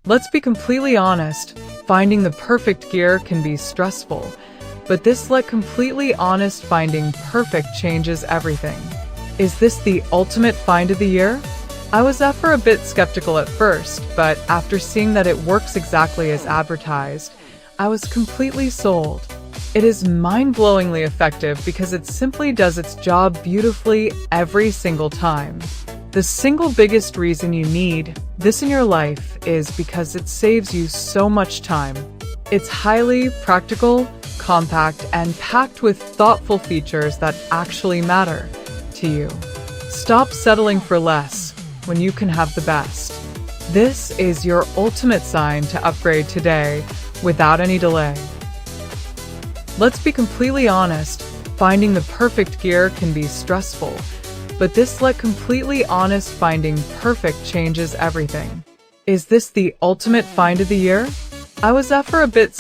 Let's be completely honest, finding the perfect gear can be stressful, but this completely honest finding perfect changes everything. Is this the ultimate find of the year? I was a bit skeptical at first, but after seeing that it works exactly as advertised, I was completely sold. It is mind-blowingly effective because it simply does its job beautifully every single time. The single biggest reason you need this in your life is because it saves you so much time. It's highly practical, compact, and packed with thoughtful features that actually matter to you. Stop settling for less when you can have the best. This is your ultimate sign to upgrade today without any delay. Let's be completely honest, finding the perfect gear can be stressful, but this completely honest finding perfect changes everything. Is this the ultimate find of the year? I was a bit